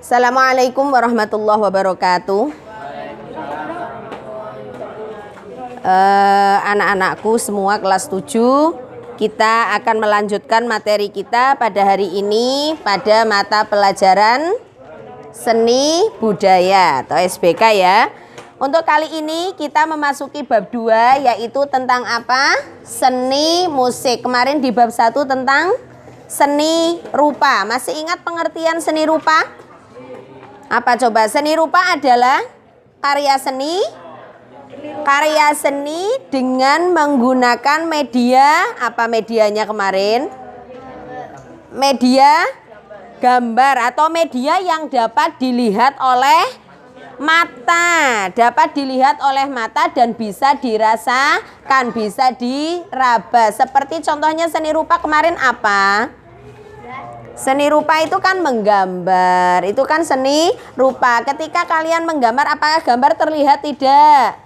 Assalamualaikum warahmatullahi wabarakatuh. Anak-anakku semua kelas 7, kita akan melanjutkan materi kita pada hari ini pada mata pelajaran Seni Budaya atau SBK ya. Untuk kali ini kita memasuki bab 2, yaitu tentang apa? Seni musik. Kemarin di bab 1 tentang seni rupa. Masih ingat pengertian seni rupa? Apa coba? Seni rupa adalah karya seni dengan menggunakan media. Apa medianya kemarin? Media gambar atau media yang dapat dilihat oleh mata. Dapat dilihat oleh mata dan bisa dirasakan, bisa diraba. Seperti contohnya seni rupa kemarin apa? Seni rupa itu kan menggambar, itu kan seni rupa. Ketika kalian menggambar, apakah gambar terlihat? Tidak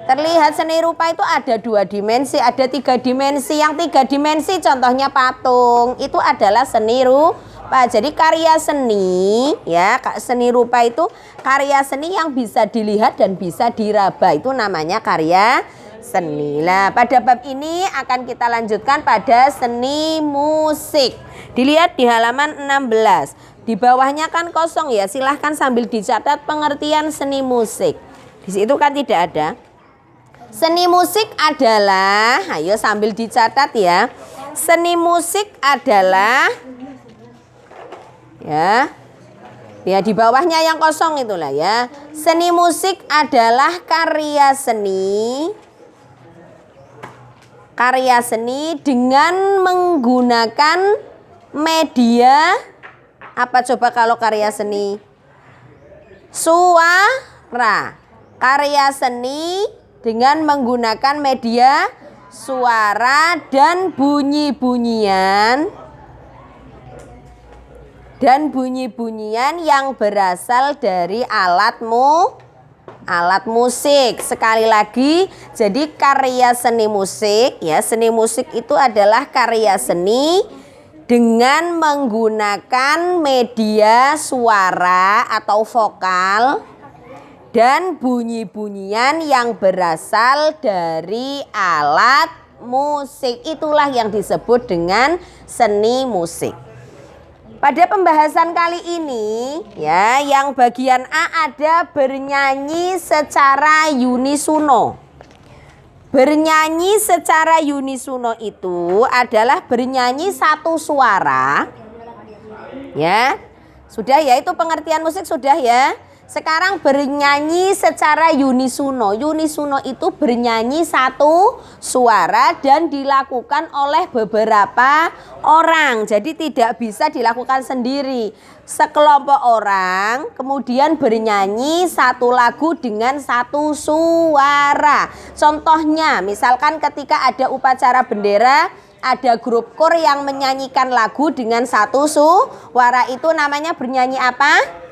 terlihat. Seni rupa itu ada 2 dimensi, ada 3 dimensi. Yang 3 dimensi contohnya patung, itu adalah seni rupa. Jadi karya seni ya, seni rupa itu karya seni yang bisa dilihat dan bisa diraba, itu namanya karya seni. Nah, pada bab ini akan kita lanjutkan pada seni musik. Dilihat di halaman 16. Di bawahnya kan kosong ya, silahkan sambil dicatat pengertian seni musik. Di situ kan tidak ada. Seni musik adalah, ayo sambil dicatat ya. Seni musik adalah ya di bawahnya yang kosong itulah ya. Seni musik adalah karya seni dengan menggunakan media. Apa coba kalau karya seni? Suara. Karya seni dengan menggunakan media suara dan bunyi-bunyian yang berasal dari alat musik. Sekali lagi, jadi karya seni musik ya, seni musik itu adalah karya seni dengan menggunakan media suara atau vokal dan bunyi-bunyian yang berasal dari alat musik. Itulah yang disebut dengan seni musik. Pada pembahasan kali ini ya, yang bagian A ada bernyanyi secara unisono. Bernyanyi secara unisono itu adalah bernyanyi satu suara. Ya. Sudah ya, itu pengertian musik sudah ya. Sekarang bernyanyi secara unisono. Unisono itu bernyanyi satu suara dan dilakukan oleh beberapa orang. Jadi tidak bisa dilakukan sendiri. Sekelompok orang kemudian bernyanyi satu lagu dengan satu suara. Contohnya misalkan ketika ada upacara bendera, ada grup kor yang menyanyikan lagu dengan satu suara, itu namanya bernyanyi apa?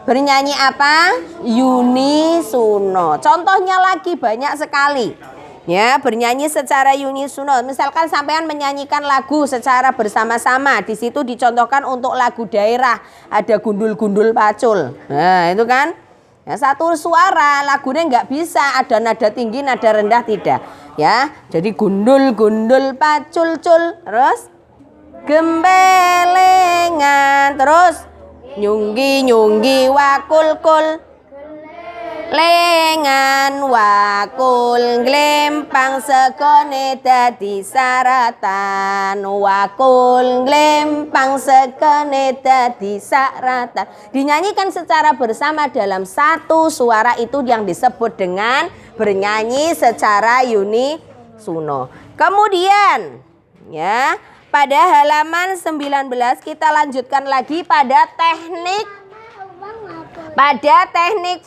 Bernyanyi apa? Unisono. Contohnya lagi banyak sekali. Ya, bernyanyi secara unisono. Misalkan sampean menyanyikan lagu secara bersama-sama. Di situ dicontohkan untuk lagu daerah. Ada gundul-gundul pacul. Nah, itu kan. Ya, satu suara, lagunya nggak bisa ada nada tinggi, nada rendah, tidak. Ya, jadi gundul-gundul pacul-cul. Terus gembelengan. Terus nyunggi-nyunggi wakul-kul, lengan wakul glempang sekone dadi saratan, wakul glempang sekone dadi saratan. Dinyanyikan secara bersama dalam satu suara, itu yang disebut dengan bernyanyi secara unisono. Kemudian ya, pada halaman 19 kita lanjutkan lagi pada teknik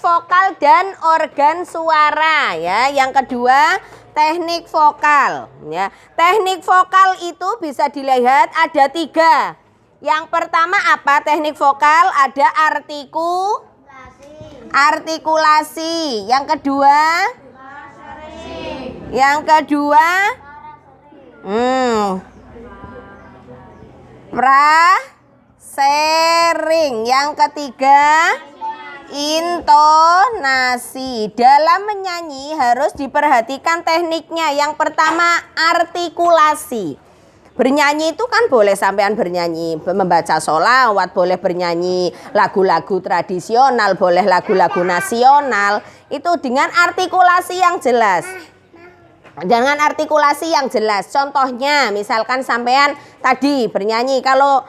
vokal dan organ suara ya. Yang kedua, teknik vokal ya. Teknik vokal itu bisa dilihat ada 3. Yang pertama apa teknik vokal? Ada artikulasi. Yang kedua sering. Yang ketiga, intonasi. Dalam menyanyi harus diperhatikan tekniknya. Yang pertama, artikulasi. Bernyanyi itu kan boleh sampean bernyanyi, membaca sholawat, boleh bernyanyi lagu-lagu tradisional, boleh lagu-lagu nasional. Itu dengan artikulasi yang jelas. Dengan artikulasi yang jelas. Contohnya misalkan sampean tadi bernyanyi. Kalau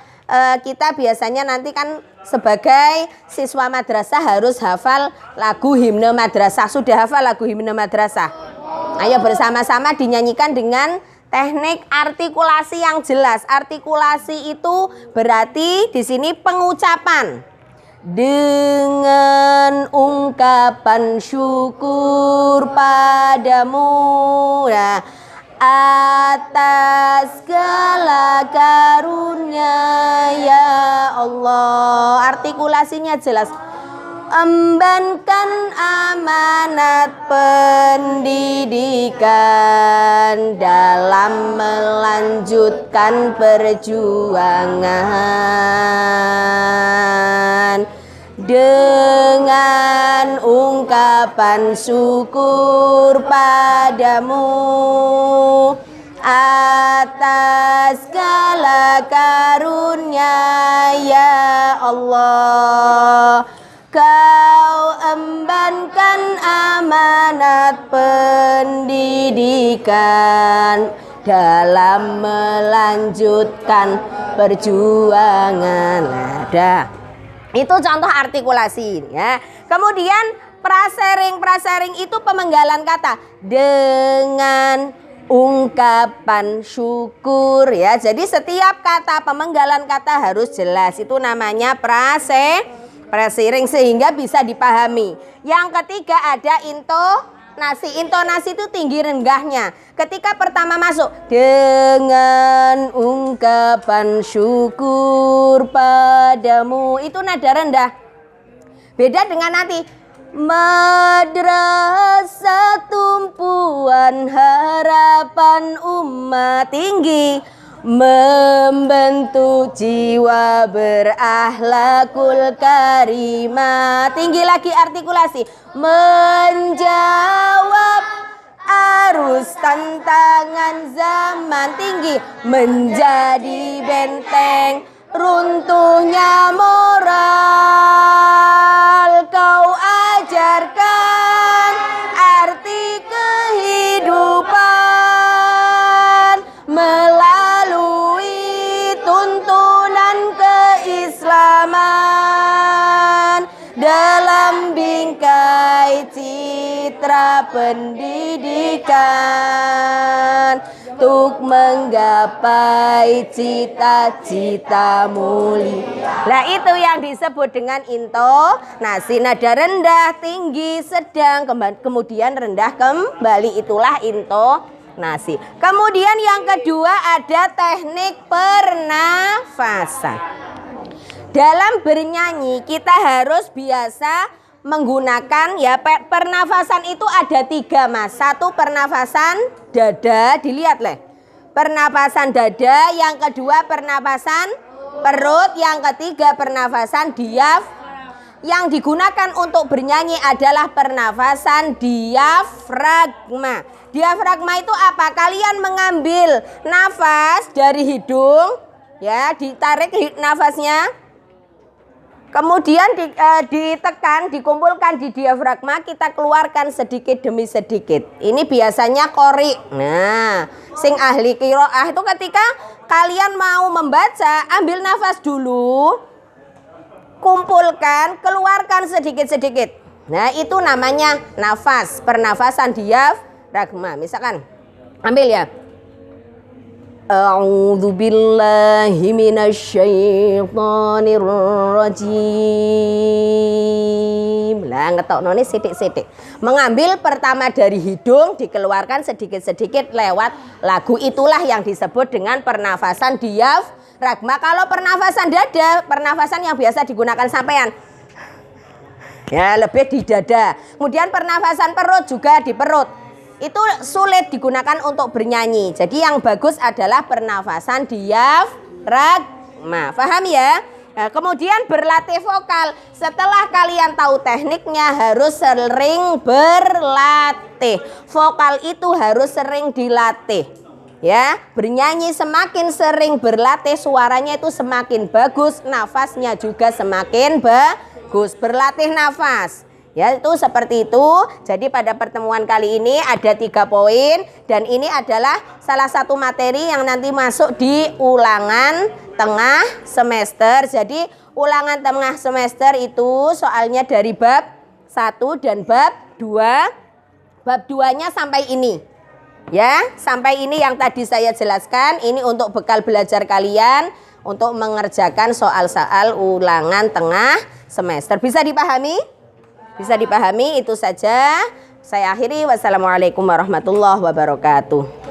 kita biasanya nanti kan sebagai siswa madrasah harus hafal lagu himne madrasah. Sudah hafal lagu himne madrasah? Ayo bersama-sama dinyanyikan dengan teknik artikulasi yang jelas. Artikulasi itu berarti di sini pengucapan. Dengan ungkapan syukur padamu, nah, atas segala karunia ya Allah. Artikulasinya jelas. Embankan amanat pendidikan dalam melanjutkan perjuangan dengan ungkapan syukur padamu atas segala karunia ya Allah. Kau embankan amanat pendidikan dalam melanjutkan perjuangan. Ada. Itu contoh artikulasi ya. Kemudian prasering itu pemenggalan kata dengan ungkapan syukur ya. Jadi setiap kata pemenggalan kata harus jelas. Itu namanya prasering sehingga bisa dipahami. Yang ketiga ada intonasi. Intonasi itu tinggi renggahnya. Ketika pertama masuk dengan ungkapan syukur padamu, itu nada rendah. Beda dengan nanti madrasah tumpuan harapan umat, tinggi. Membentuk jiwa berakhlakul karimah, tinggi lagi artikulasi. Menjawab arus tantangan zaman, tinggi. Menjadi benteng runtuhnya moral, kau ajarkan arti kehidupan melalui tuntunan keislaman dalam bingkai citra pendidikan untuk menggapai cita-cita mulia. Nah, itu yang disebut dengan intonasi. Nada rendah, tinggi, sedang, kemudian rendah kembali, itulah intonasi. Kemudian yang kedua ada teknik pernafasan. Dalam bernyanyi kita harus biasa menggunakan ya, pernafasan itu ada 3 mas. Satu pernafasan dada, dilihat leh. Pernafasan dada, yang kedua pernafasan perut, yang ketiga pernafasan diafragma. Yang digunakan untuk bernyanyi adalah pernafasan diafragma. Diafragma itu apa? Kalian mengambil nafas dari hidung, ya, ditarik nafasnya, kemudian ditekan, dikumpulkan di diafragma, kita keluarkan sedikit demi sedikit. Ini biasanya qori. Nah, sing ahli qiraah itu ketika kalian mau membaca, ambil nafas dulu, kumpulkan, keluarkan sedikit-sedikit. Nah, itu namanya nafas, pernafasan diafragma. Misalkan, ambil ya. A'udzubillahi minasyaitonir rajim. Lah ngetoknone sithik-sithik. Mengambil pertama dari hidung, dikeluarkan sedikit-sedikit lewat lagu, itulah yang disebut dengan pernafasan diafragma. Kalau pernafasan dada, pernafasan yang biasa digunakan sampean, ya, lebih di dada. Kemudian pernafasan perut juga di perut. Itu sulit digunakan untuk bernyanyi. Jadi yang bagus adalah pernafasan diafragma. Paham ya? Nah, kemudian berlatih vokal. Setelah kalian tahu tekniknya, harus sering berlatih. Vokal itu harus sering dilatih. Ya, bernyanyi semakin sering berlatih, suaranya itu semakin bagus, nafasnya juga semakin bagus. Berlatih nafas. Ya, itu seperti itu. Jadi pada pertemuan kali ini ada 3 poin dan ini adalah salah satu materi yang nanti masuk di ulangan tengah semester. Jadi ulangan tengah semester itu soalnya dari bab 1 dan bab 2. Bab 2-nya sampai ini. Ya, sampai ini yang tadi saya jelaskan. Ini untuk bekal belajar kalian untuk mengerjakan soal-soal ulangan tengah semester. Bisa dipahami? Bisa dipahami, itu saja. Saya akhiri. Wassalamualaikum warahmatullahi wabarakatuh.